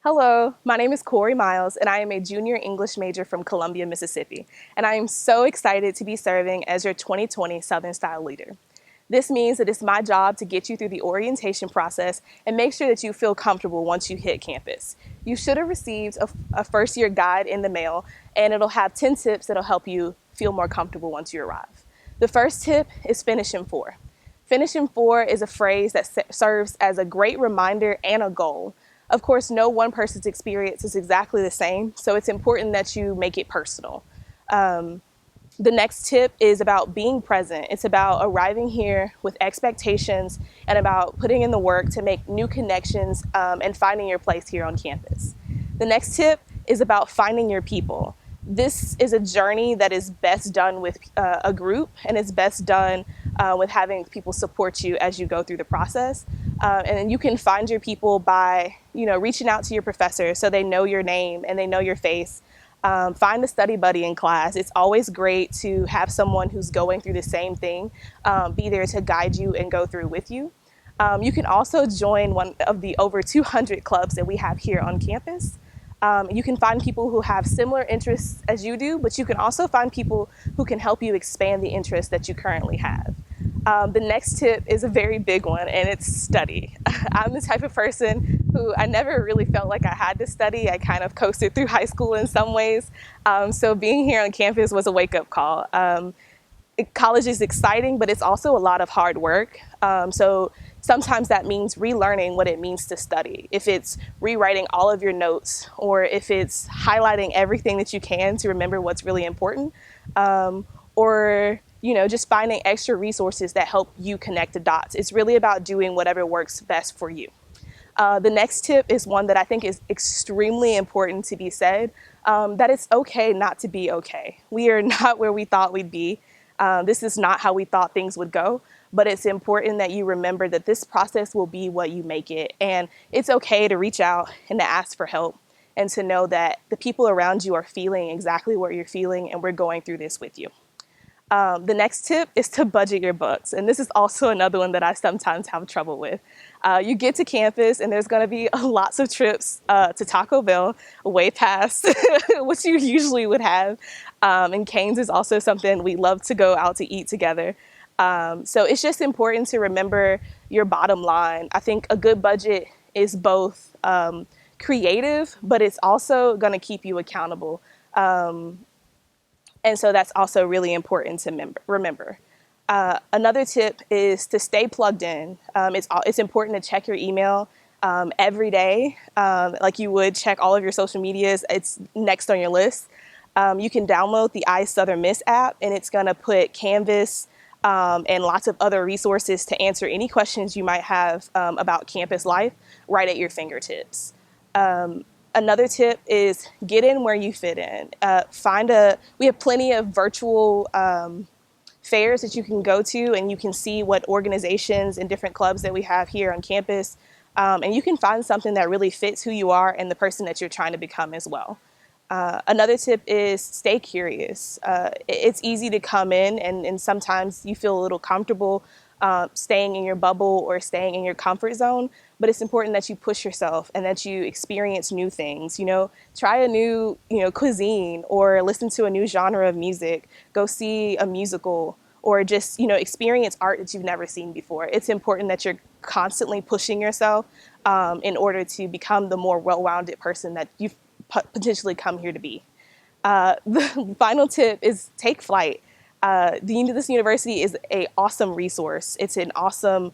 Hello, my name is Kori Miles, and I am a junior English major from Columbia, Mississippi, and I am so excited to be serving as your 2020 Southern Style leader. This means that it's my job to get you through the orientation process and make sure that you feel comfortable once you hit campus. You should have received a first year guide in the mail, and it'll have 10 tips that'll help you feel more comfortable once you arrive. The first tip is finish in four. Finish in four is a phrase that serves as a great reminder and a goal. Of course, no one person's experience is exactly the same, so it's important that you make it personal. The next tip is about being present. It's about arriving here with expectations and about putting in the work to make new connections and finding your place here on campus. The next tip is about finding your people. This is a journey that is best done with a group, and it's best done with having people support you as you go through the process. And then you can find your people by, reaching out to your professor so they know your name and they know your face. Find a study buddy in class. It's always great to have someone who's going through the same thing, be there to guide you and go through with you. You can also join one of the over 200 clubs that we have here on campus. You can find people who have similar interests as you do, but you can also find people who can help you expand the interests that you currently have. The next tip is a very big one, and it's study. I'm the type of person who I never really felt like I had to study. I kind of coasted through high school in some ways. So being here on campus was a wake-up call. College is exciting, but it's also a lot of hard work. So sometimes that means relearning what it means to study. If it's rewriting all of your notes, or if it's highlighting everything that you can to remember what's really important, or just finding extra resources that help you connect the dots. It's really about doing whatever works best for you. The next tip is one that I think is extremely important to be said, that it's okay not to be okay. We are not where we thought we'd be. This is not how we thought things would go, but it's important that you remember that this process will be what you make it. And it's okay to reach out and to ask for help and to know that the people around you are feeling exactly what you're feeling, and we're going through this with you. The next tip is to budget your books. And this is also another one that I sometimes have trouble with. You get to campus and there's going to be lots of trips to Taco Bell, way past what you usually would have. And Cane's is also something we love to go out to eat together. So it's just important to remember your bottom line. I think a good budget is both creative, but it's also going to keep you accountable. And so that's also really important to remember. Another tip is to stay plugged in. It's important to check your email every day, like you would check all of your social medias. It's next on your list. You can download the iSouthern Miss app, and it's going to put Canvas and lots of other resources to answer any questions you might have about campus life right at your fingertips. Another tip is get in where you fit in. We have plenty of virtual fairs that you can go to, and you can see what organizations and different clubs that we have here on campus. And you can find something that really fits who you are and the person that you're trying to become as well. Another tip is stay curious. It's easy to come in and sometimes you feel a little comfortable staying in your bubble or staying in your comfort zone, but it's important that you push yourself and that you experience new things. Try a new cuisine, or listen to a new genre of music, go see a musical, or just experience art that you've never seen before. It's important that you're constantly pushing yourself in order to become the more well-rounded person that you've potentially come here to be. The final tip is take flight. This university is an awesome resource. It's an awesome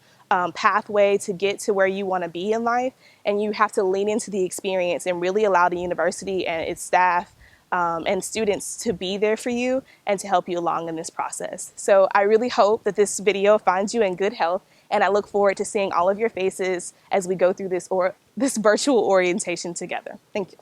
pathway to get to where you want to be in life, and you have to lean into the experience and really allow the university and its staff and students to be there for you and to help you along in this process. So I really hope that this video finds you in good health, and I look forward to seeing all of your faces as we go through this virtual orientation together. Thank you.